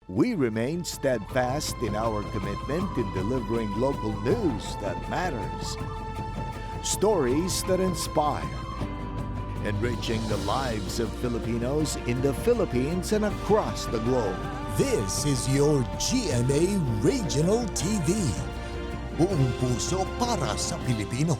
we remain steadfast in our commitment in delivering local news that matters. Stories that inspire. Enriching the lives of Filipinos in the Philippines and across the globe. This is your GMA Regional TV. Buong puso para sa Pilipino.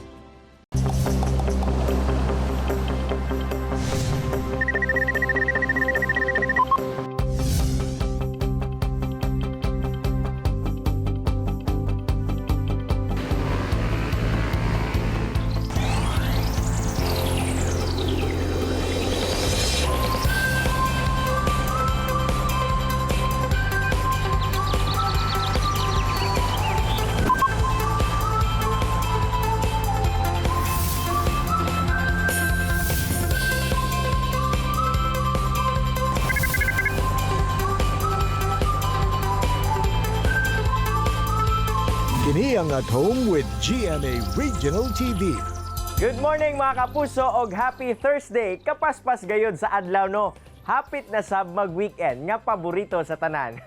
Kini ang At Home with GMA Regional TV. Good morning mga kapuso og happy Thursday. Kapaspas gayod sa adlaw no. Hapit na sab mag-weekend nga paborito sa tanan.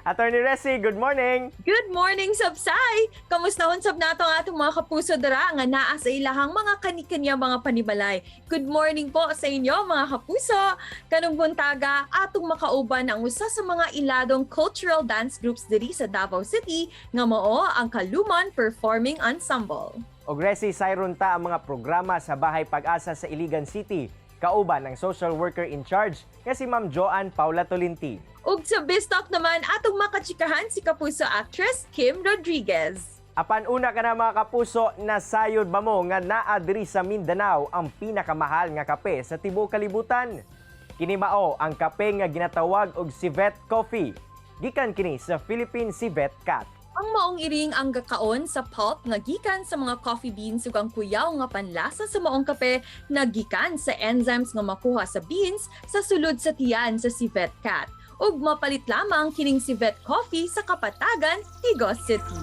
Attorney Resi, good morning. Good morning, Sabsay! Kamusta sab nato ang atong mga kapuso dara nga naa sa ilahang mga kani-kanya mga panibalay. Good morning po sa inyo mga kapuso. Kanong buntaga atong makauban ang usa sa mga iladong cultural dance groups diri sa Davao City nga mao ang Kaluman Performing Ensemble. Og Resi, sayron ta ang mga programa sa Bahay Pag-asa sa Iligan City. Kauban ang social worker in charge nga si Ma'am Joanne Paula Tolenti. Ug sa Bistalk naman atong makatsikahan si kapuso actress Kim Rodriguez. Apan una ka na mga kapuso, nasayod ba mo nga naa diri sa Mindanao ang pinakamahal nga kape sa tibuok kalibutan? Kini mao ang kape nga ginatawag og civet coffee. Gikan kini sa Philippine Civet Cat. Ang maong iring ang gakaon sa pulp nga gikan sa mga coffee beans ug ang kuyaw nga panlasa sa maong kape nga gikan sa enzymes nga makuha sa beans sa sulod sa tiyan sa civet cat. Ug mapalit lamang kining civet coffee sa Kapatagan, Igos City.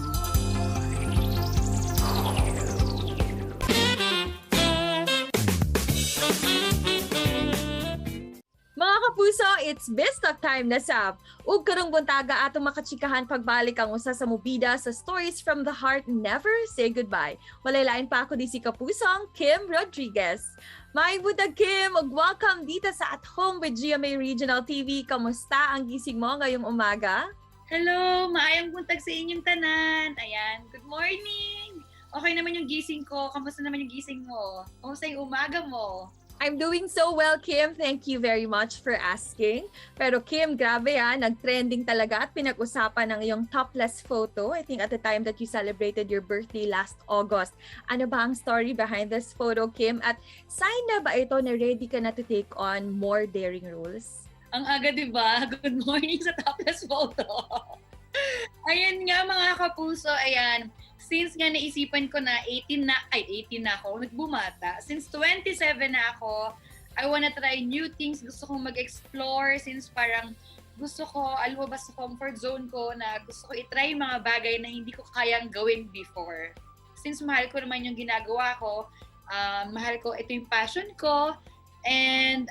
Mga kapuso, it's Bistalk time na sab. Ug karong buntaga atong makatsikahan pagbalik ang usa sa mubida sa Stories from the Heart Never Say Goodbye. Walay lain pa ako di si kapusong Kim Rodriguez. May budag Kim, ug welcome dito sa At Home with GMA Regional TV. Kamusta ang gising mo ngayong umaga? Hello, maayong buntag sa inyong tanan. Ayan, good morning. Okay naman yung gising ko. Kamusta naman yung gising mo? Kamusta yung umaga mo? I'm doing so well, Kim. Thank you very much for asking. Pero Kim, grabe nag-trending talaga at pinag-usapan ng iyong topless photo. I think at the time that you celebrated your birthday last August. Ano ba ang story behind this photo, Kim? At sign na ba ito na ready ka na to take on more daring roles? Ang aga, di ba? Good morning sa topless photo. Ayan nga mga kapuso, ayan. Since nga naisipan ko na 18 na ako, nagbumata. Since 27 na ako, I wanna try new things. Gusto kong mag-explore since parang gusto ko alumabas sa comfort zone ko na gusto ko itry mga bagay na hindi ko kayang gawin before. Since mahal ko naman yung ginagawa ko, mahal ko, ito yung passion ko. And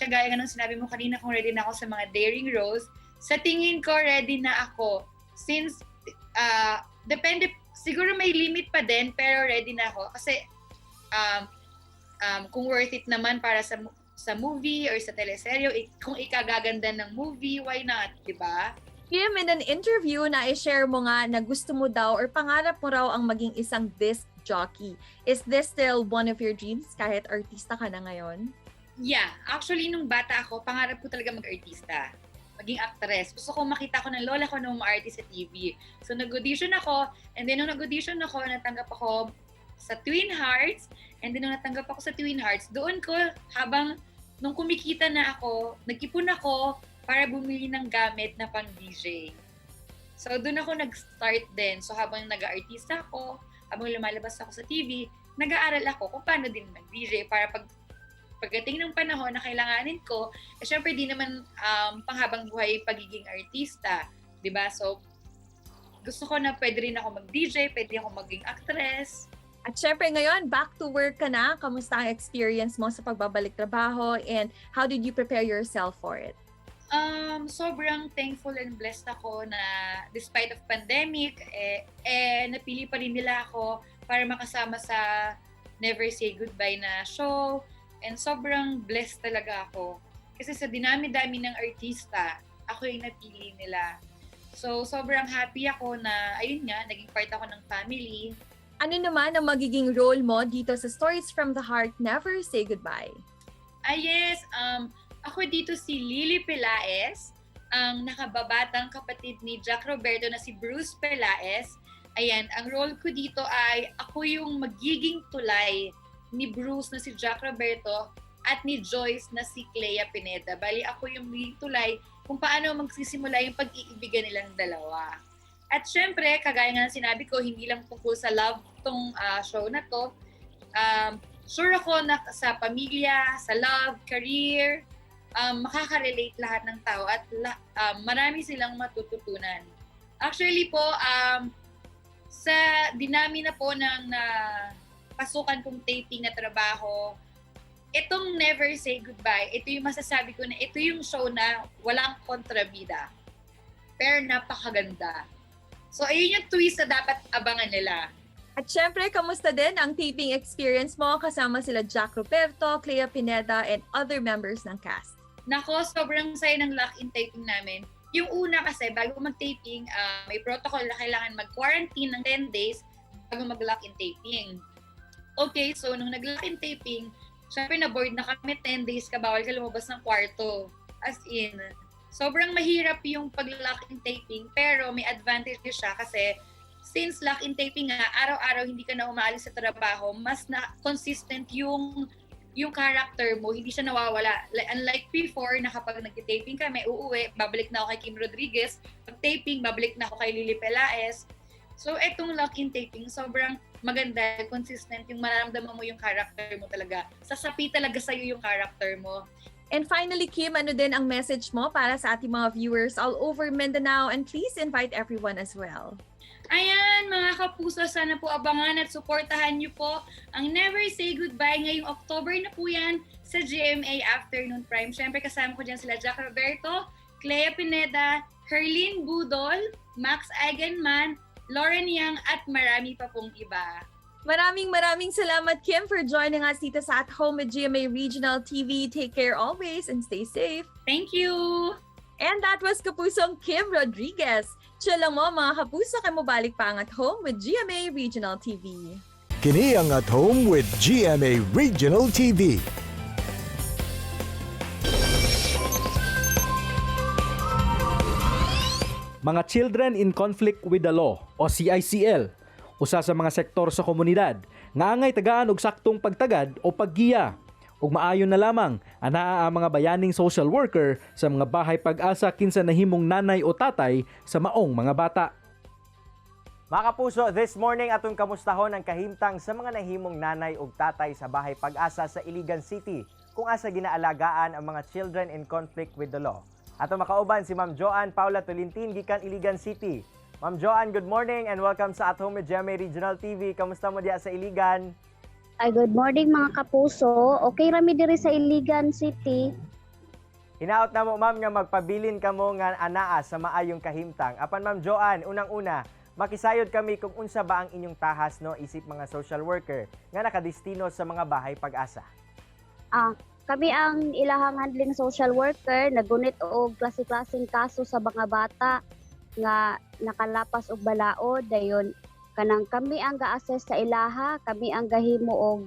kagaya nga nung sinabi mo kanina kung ready na ako sa mga daring roles, sa tingin ko ready na ako. Since, depende, siguro may limit pa din, pero ready na ako. Kasi kung worth it naman para sa movie or sa teleserye, kung ikagaganda ng movie, why not, di ba? Kim, in an interview na i-share mo nga na gusto mo daw or pangarap mo raw ang maging isang disc jockey. Is this still one of your dreams kahit artista ka na ngayon? Yeah, actually nung bata ako, pangarap ko talaga mag-artista. Maging actress. Gusto ko makita ko ng lola ko nung ma-artist sa TV. So nag-audition ako, and then nung nag-audition ako, natanggap ako sa Twin Hearts, and then nung natanggap ako sa Twin Hearts, doon ko, nung kumikita na ako, nag-ipon ako para bumili ng gamit na pang DJ. So doon ako nag-start din. So habang nag-artista ako, habang lumalabas ako sa TV, nag-aaral ako kung paano din mag-DJ para pagdating ng panahon na kailanganin ko, syempre di naman panghabang buhay pagiging artista, 'di ba? So gusto ko na pwede rin ako mag-DJ, pwede ako maging actress. At syempre ngayon, back to work ka na. Kamusta ang experience mo sa pagbabalik trabaho and how did you prepare yourself for it? Sobrang thankful and blessed ako na despite of pandemic, napili pa rin nila ako para makasama sa Never Say Goodbye na show. And sobrang blessed talaga ako. Kasi sa dinami-dami ng artista, ako yung napili nila. So, sobrang happy ako na, ayun nga, naging part ako ng family. Ano naman ang magiging role mo dito sa Stories from the Heart Never Say Goodbye? Yes, ako dito si Lily Pelaez, ang nakababatang kapatid ni Jack Roberto na si Bruce Pelaez. Ayan, ang role ko dito ay ako yung magiging tulay ni Bruce na si Jack Roberto at ni Joyce na si Clea Pineda. Bali, ako yung magiging tulay kung paano magsisimula yung pag-iibigan nilang dalawa. At syempre, kagaya nga ng sinabi ko, hindi lang tungkol sa love tong show na to. Sure ako na sa pamilya, sa love, career, makaka-relate lahat ng tao at marami silang matututunan. Actually po, sa dinami na po ng pasukan kong taping na trabaho, itong Never Say Goodbye, ito yung masasabi ko na ito yung show na walang kontrabida. Pero napakaganda. So, ayun yung twist na dapat abangan nila. At syempre, kamusta din ang taping experience mo kasama sila Jack Roberto, Clea Pineda, and other members ng cast? Nako, sobrang saya ng lock-in taping namin. Yung una kasi, bago mag-taping, may protocol na kailangan mag-quarantine ng 10 days bago mag-lock-in taping. Okay, so nung nag-lock-in taping, syempre na-board na kami, 10 days ka, bawal ka lumabas ng kwarto. As in, sobrang mahirap yung pag-lock-in taping, pero may advantage siya kasi since lock-in taping nga, araw-araw hindi ka na umaalis sa trabaho, mas na consistent yung character mo, hindi siya nawawala. Unlike before, na kapag nag-taping kami, uuwi, babalik na ako kay Kim Rodriguez. Pag-taping, babalik na ako kay Lily Pelaez. So, etong lock-in taping, sobrang maganda, consistent, yung mararamdaman mo yung character mo talaga. Sasapi talaga sa'yo yung character mo. And finally, Kim, ano din ang message mo para sa ating mga viewers all over Mindanao? And please invite everyone as well. Ayan, mga kapuso, sana po abangan at suportahan niyo po ang Never Say Goodbye ngayong October na po yan sa GMA Afternoon Prime. Siyempre kasama ko dyan sila Jack Roberto, Clea Pineda, Herlene Budol, Max Eigenman, Lauren Yang at marami pa pong iba. Maraming salamat, Kim, for joining us dito sa At Home with GMA Regional TV. Take care always and stay safe. Thank you! And that was Kapusong Kim Rodriguez. Siya lang mo mga kapuso, kay mo balik pa ang At Home with GMA Regional TV. Kini ang At Home with GMA Regional TV. Mga Children in Conflict with the Law o CICL, usa sa mga sektor sa komunidad nga angay tagaan og saktong pagtagad o paggiya ug maayon na lamang anaa ang mga bayaning social worker sa mga bahay pag-asa kinsa nahimong nanay o tatay sa maong mga bata. Mga kapuso, this morning atong kamustahon ang kahimtang sa mga nahimong nanay ug tatay sa bahay pag-asa sa Iligan City kung asa ginaalagaan ang mga children in conflict with the law. Ato makauban si Ma'am Joanne Paula Tulintin gikan Iligan City. Ma'am Joanne, good morning and welcome sa At Home with GMA Regional TV. Kamusta mo diya sa Iligan? Ay, good morning mga kapuso. Okay rami diri sa Iligan City. Hinaot na mo ma'am nga magpabilin kamo nga anaa sa maayong kahimtang. Apan Ma'am Joanne, unang-una, makisayod kami kung unsa ba ang inyong tahas no isip mga social worker nga nakadestino sa mga bahay pag-asa. Kami ang ilahang handling social worker, nagunit og klase-klaseng kaso sa mga bata nga nakalapas og balaod dayon kanang kami ang ga-assess sa ilaha, kami ang gahimo og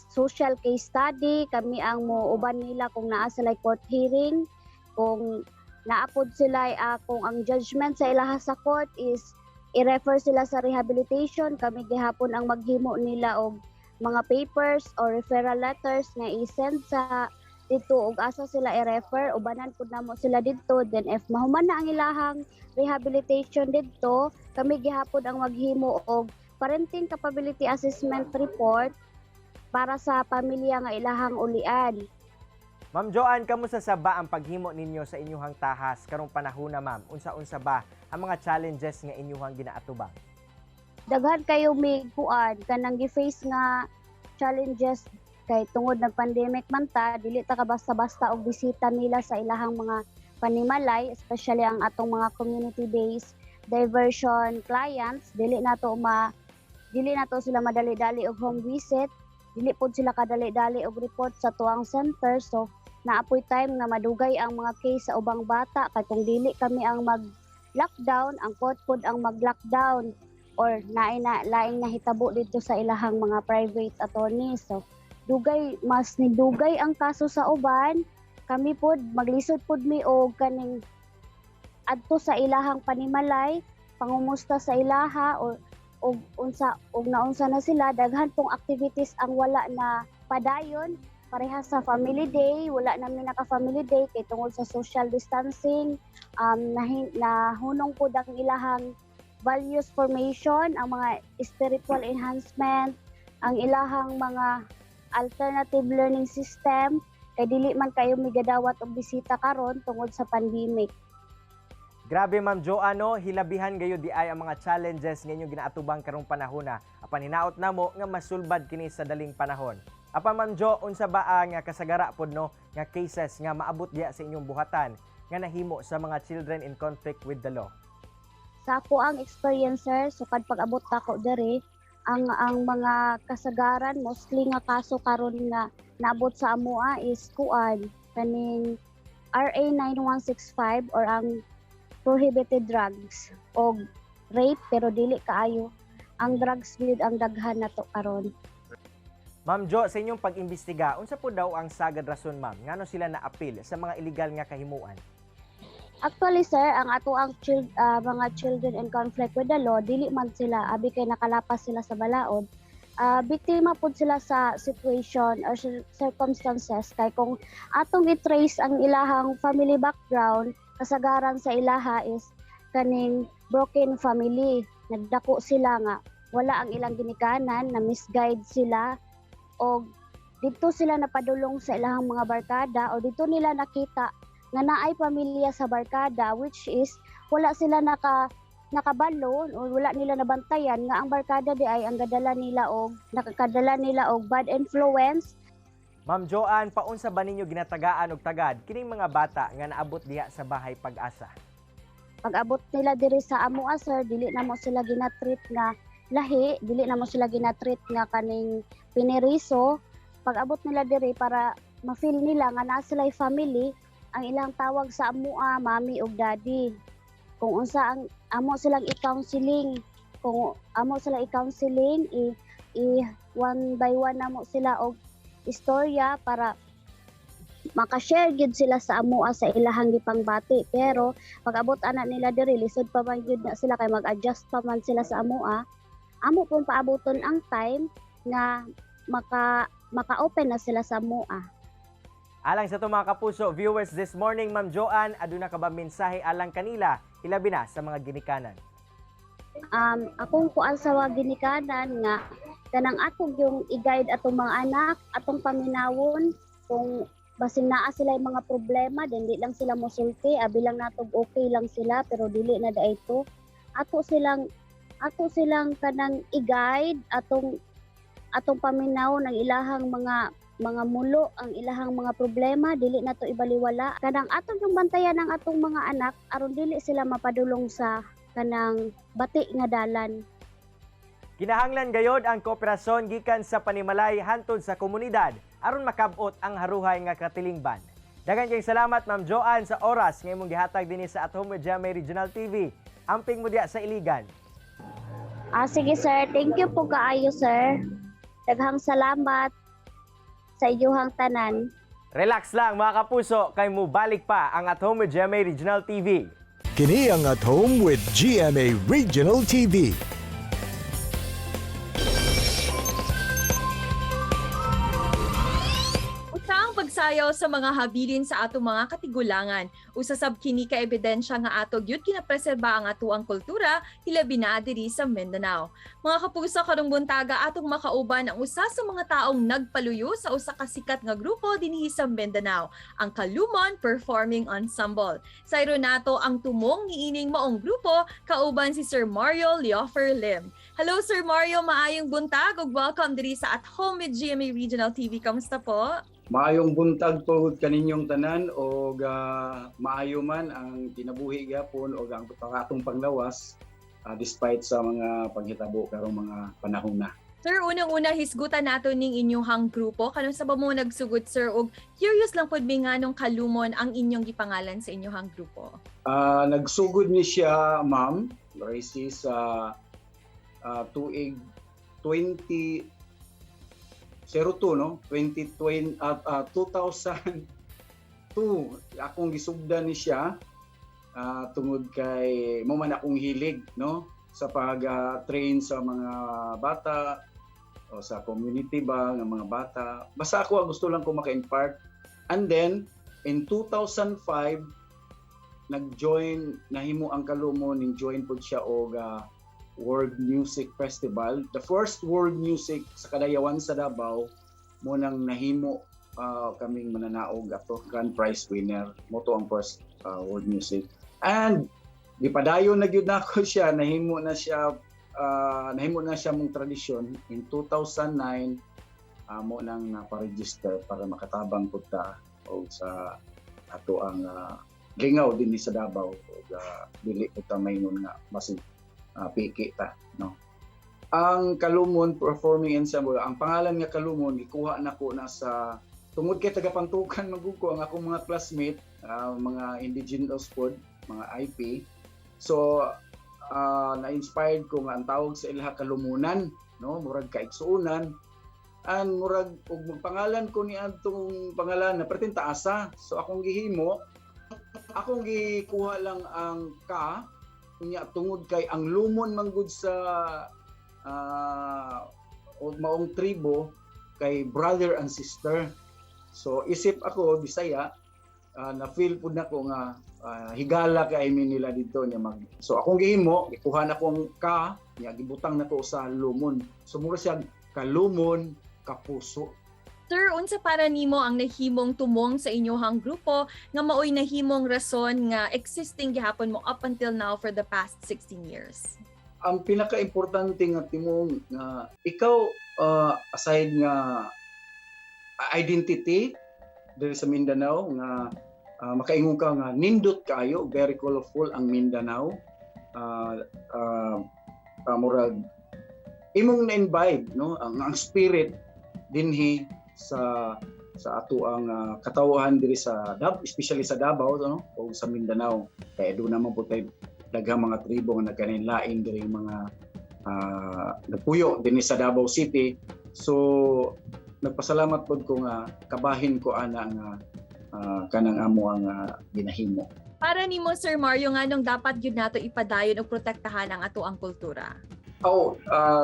social case study, kami ang muuban nila kung naa sila court hearing, kung naapod sila kung ang judgment sa ilaha sa court is i-refer sila sa rehabilitation, kami gihapon ang maghimo nila og mga papers or referral letters nga i-send sa dito ug asa sila i-refer, ubanan pud namo sila dito. Then if mahuman na ang ilahang rehabilitation dito, kami gihapon ang maghimo og parenting capability assessment report para sa pamilya nga ilahang ulian. Ma'am Joanne, kamusta sa ba ang paghimo ninyo sa inyuhang tahas karong panahona ma'am? Unsa-unsa ba ang mga challenges nga inyuhang ginaatubang? Daghan kayo may kuan kanang gi-face nga challenges kay tungod nag pandemic man ta, dili ta ka basta-basta og bisita nila sa ilahang mga panimalay, especially ang atong mga community-based diversion clients, dili na to sila madali-dali og home visit, dili pod sila kadali-dali og report sa tuang center. So naapoy time nga madugay ang mga case sa ubang bata kay kung dili kami ang mag-lockdown, ang court pod ang mag-lockdown or laing na hitabo dito sa ilahang mga private attorneys. So mas nidugay ang kaso sa uban, kami pod maglisod pod mi og kaning adto sa ilahang panimalay, pangumusta sa ilaha og naunsa na sila. Daghan pong activities ang wala na padayon, parehas sa family day, wala namin naka-family day kay tungod sa social distancing. Nahunong po ang ilahang values formation, ang mga spiritual enhancement, ang ilahang mga alternative learning system, kay dili man kayo migadawat og bisita karon tungod sa pandemic. Grabe Ma'am Joanne, hilabihan gayo di ay ang mga challenges nga inyong ginaatubang karong panahon na. Apan hinaot namo nga masulbad kini sa daling panahon. Apan Ma'am Jo, unsa ba ang kasagara pod nga cases nga maabot diya sa inyong buhatan nga nahimo sa mga children in conflict with the law? Sa ako ang experiencer, sukad pag-abot ako diri, ang mga kasagaran mostly nga kaso karon nga naabot sa amoa is kaning RA 9165 or ang prohibited drugs o rape pero dili kaayo ang drugs with ang daghan nato karon. Ma'am Jo, sa inyong pag-imbestiga, unsa po daw ang sagad rason ma'am ngano sila na-appeal sa mga illegal nga kahimuan? Actually sir, ang mga children in conflict with the law, dili man sila abi kay nakalapas sila sa balaod. Biktima pod sila sa situation or circumstances kay kung atong i-trace ang ilahang family background, kasagaran sa ilaha is kaning broken family. Nagdako sila nga wala ang ilang ginikanan, na misguide sila o dito sila napadulong sa ilahang mga barkada o dito nila nakita nga naay pamilya sa barkada, which is wala sila nakabalo o wala nila nabantayan nga ang barkada di ay ang nakakadala nila og bad influence. Ma'am Joanne, paunsa ba ninyo ginatagaan og tagad kining mga bata nga naabot diha sa Bahay Pag-asa? Pag-abot nila diri sa amoa sir, dili na mo sila ginatreat nga lahi, dili na mo sila ginatreat nga kaning pineriso. Pag-abot nila diri para ma-feel nila nga naa sila'y family, ang ilang tawag sa amoa mommy ug daddy. Kung unsa ang amo silang i-counseling, one by one namo sila og istorya para makashare gid sila sa amoa sa ilahang gipangbati. Pero pag abot ana nila diri, lisod pa man gid na sila kay mag-adjust pa man sila sa amoa. Amo pong paaboton ang time nga maka-open na sila sa amoa. Alang sa ito mga kapuso, viewers this morning, Ma'am Joanne, aduna ka ba mensahe alang kanila, ilabi na sa mga ginikanan? Akong kuan sa mga ginikanan nga kanang atong yung i-guide atong mga anak, atong paminawon kung basin naa sila yung mga problema, di lang sila mosulti, abi lang natog okay lang sila pero dili na daito. Ato silang kanang i-guide atong paminawon ang ilahang mga mulo, ang ilahang mga problema, dili na to ibaliwala. Kanang atong yung bantayan ng atong mga anak aron dili sila mapadulong sa kanang bati nga dalan. Kinahanglan gayod ang kooperasyon gikan sa panimalay hantod sa komunidad aron makab-ot ang haruhay nga katilingban. Daghang kayong salamat Ma'am Joanne sa oras nga imong gihatag dinhi sa At Home with GMA Regional TV. Amping mo diya sa Iligan. Sige sir, thank you po kaayo sir. Daghang salamat sa inyong tanan. Relax lang mga kapuso, kay mo balik pa ang At Home with GMA Regional TV. Kini ang At Home with GMA Regional TV. Usaang pagsayaw sa mga habilin sa ato mga katigulangan. Usasab kini ka ebidensya nga ato gyud kinapreserba ang atuang kultura hilabi na diri sa Mindanao. Mga kapuso, karong buntaga atong makauban ang usa sa mga taong nagpaluyo sa usa ka sikat nga grupo dinhi sa Mindanao, ang Kalumon Performing Ensemble. Sayro nato ang tumong niining maong grupo kauban si Sir Mario Leofer Lim. Hello Sir Mario, maayong buntag ug welcome diri sa At Home with GMA Regional TV. Kamusta po? Maayong buntag po kaninyong tanan o maayo man ang kinabuhi gyapon o ang atong panglawas despite sa mga panghitabo karong mga panahon na. Sir, unang-una hisgutan nato ning inyong grupo. Kanang sa ba mo nagsugod sir og curious lang pud mi nganong Kalumon ang inyong gipangalan sa inyong grupo? Nagsugod ni siya Ma'am Racy sa tuig 2002 no 2002 akong gisugdan ni siya tungod kay mo man akong hilig no sa pag-train sa mga bata o sa community ba ng mga bata. Basta ako gusto lang ko maka-impart. And then in 2005 nahimo ang Kalumon, join po siya og World Music Festival. The first World Music sa Kadayawan sa Davao mo nang nahimo kaming mananaog ato grand prize winner mo to ang first World Music. And gipadayon na gyud nako siya, nahimo na siya mong tradisyon in 2009 mo nang naparegister para makatabang pud ta og sa ato ang lingaw dinhi sa Davao og dili pud ta maingon nga basig piki ta no. Ang Kalumon Performing Ensemble, ang pangalan nga Kalumon gikuha nako na sa tungod kay tagapantukan magud ko ang akong mga classmate, mga indigenous pod, mga IP. So na-inspired ko nga ang tawag sa ilaha Kalumunan no, murag kaigsuonan and murag og magpangalan ko ni adtong pangalan na pertin taasa. So akong gihimo, akong gikuha lang ang ka unya tungod kay ang lumon manggod sa maong tribo kay brother and sister. So isip ako Bisaya, na feel pud nako nga higala kay nila dito niya mag. So akong gihimo, ikuha na kong ka, niya gibutang nako sa lumon. So mura siya Kalumon Kapuso. Sir, unsa para nimo ang nahimong tumong sa inyong grupo nga maoy nahimong rason nga existing gihapon mo up until now for the past 16 years? Ang pinaka-importante nga timong nga ikaw aside nga identity diri sa Mindanao nga makaingon ka nga nindot kayo, very colorful ang Mindanao. Murag imong na-imbibe no ang spirit dinhi sa ato ang katawhan diri sa especially sa Davao no o sa Mindanao. Kaya do naman po tayo daghang mga tribo nga nagkaninlain diri mga nagpuyo dinhi sa Davao City. So nagpasalamat pod ko nga kabahin ko ana nga kanang amo ang ginahimo. Para nimo Sir Mario nganong dapat gyud nato ipadayon ug protektahan ang ato ang kultura?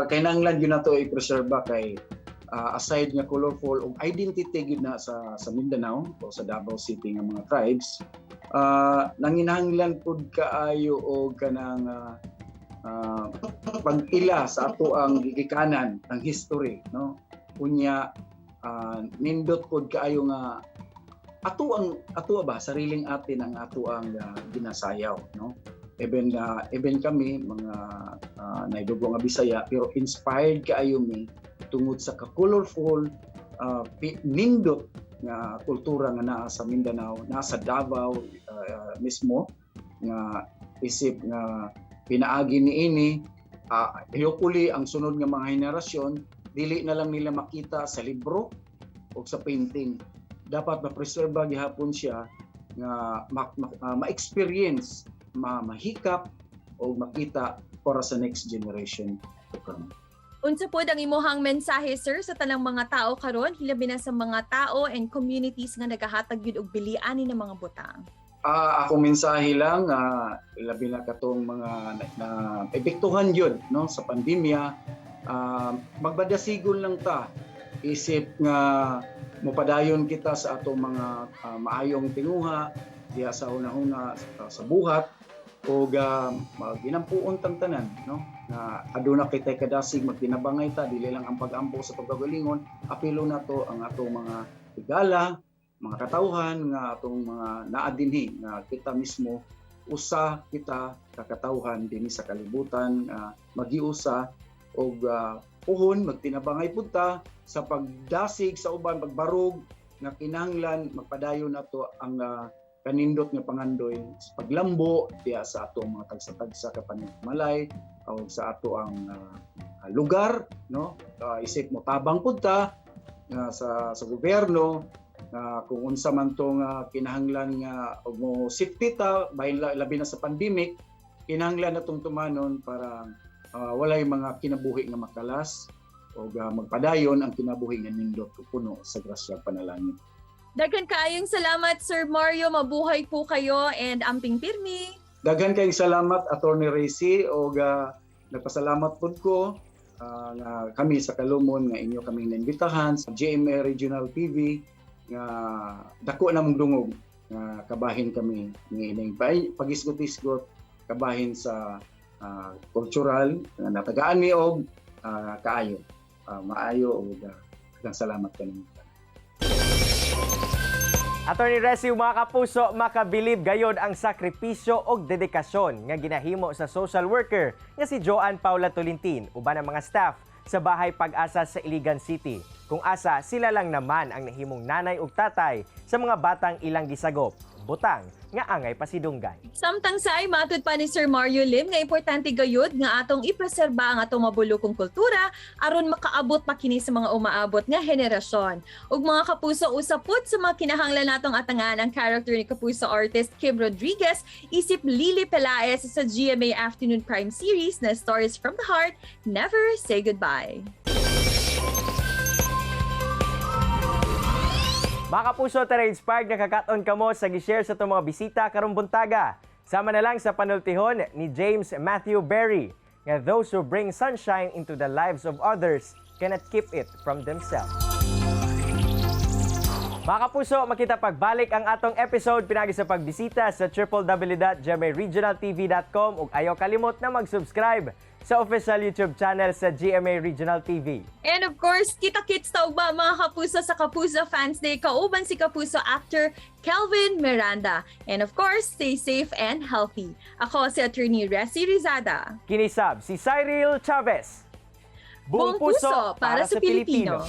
Kinahanglan gyud nato i-preserba kay aside nga colorful og identity gyud na sa Mindanao o sa Davao City nga mga tribes, nanginahanglan pud kaayo og kanang pag-ila sa ato ang gigikanan, ang history no. Unya nindot pud kaayo nga ato ba sariling atin ang ato ang ginasayaw no. Even kami mga naidugo nga Bisaya pero inspired kaayo mi tungod sa ka-colorful nindot nga kultura nga naa sa Mindanao, naa sa Davao mismo nga isip nga pinaagi niini hopefully ang sunod nga mga henerasyon dili na lang nila makita sa libro o sa painting. Dapat ma-preserba gihapon siya nga ma-experience, mahikap o makita para sa next generation. Unsa pod ang imuhang mensahe sir sa tanang mga tao karon, hilabi na sa mga tao and communities nga nagahatag gyud og bilian ni mga butang? Ako mensahe lang labi na katong mga na epektuhan yun no sa pandemya, magbadasigon lang ta isip nga mupadayon kita sa atong mga maayong tinguha diha sa una-una sa buhat o ginampuon tang tanan, no? Na aduna kitay kadasig magtinabangay ta dili lang ang pag-ampo sa pagkagalingon, apilo na to ang atong mga higala, mga katawhan nga atong mga naa dinhi nga kita mismo usa kita kakatawhan dinhi sa kalibutan, magiusa og puhon magtinabangay pud ta sa pagdasig sa uban, pagbarog nga kinahanglan magpadayon nato ang kanindot nga pangandoy sa paglambo diya sa ato mga tagsa-tagsa kapanmalay o sa ato ang lugar, no? Isip mo tabang pud ta sa gobyerno kung unsa man tong kinahanglan nga mo safety ta bahin labi na sa pandemic, kinahanglan natong tumanon para walay mga kinabuhi nga makalas o magpadayon ang kinabuhi nga nindot puno sa grasya panalangin. Daghan kaayong salamat, Sir Mario. Mabuhay po kayo and amping pirmi. Daghan kayong salamat, Attorney Racy, o nagpasalamat po ko nga kami sa Kalumon nga inyo kaming naimbitahan sa GMA Regional TV nga dako namong dungog nga kabahin kami ni ining pagisgot-isgot kabahin sa cultural nga natagaan mi og kaayo maayo og daghang salamat kanimo. Attorney Racy, mga kapuso, makabilib gayod ang sakripisyo o dedikasyon nga ginahimo sa social worker nga si Joanne Paula Tolintin uban ang mga staff sa Bahay Pag-asa sa Iligan City. Kung asa, sila lang naman ang nahimong nanay ug tatay sa mga batang ilang gisagop. Butang nga angay pasidunggay. Samtang sa ay matud pa ni Sir Mario Lim nga importante gayud nga atong ipreserba ang atong mabulokong kultura aron makaabot pa kini sa mga umaabot nga henerasyon. Ug mga kapuso, usapot sa mga kinahanglan natong atangan ang character ni kapuso artist Kim Rodriguez isip Lily Pelaez sa GMA Afternoon Prime Series na Stories from the Heart, Never Say Goodbye. Mga kapuso, tara inspired nga kakaton kamo sa gi-share sa itong mga bisita karong buntaga. Sama na lang sa panultihon ni James Matthew Berry nga those who bring sunshine into the lives of others cannot keep it from themselves. Mga kapuso, makita pagbalik ang atong episode pinagi sa pagbisita sa www.gmaregionaltv.com ug ayaw kalimot na mag-subscribe sa official YouTube channel sa GMA Regional TV. And of course, kita-kits taog ba mga kapuso sa Kapuso Fans Day kauban si Kapuso actor Kelvin Miranda. And of course, stay safe and healthy. Ako si Attorney Racy Rizada. Kinisab si Cyril Chavez. Buong puso para sa Pilipino.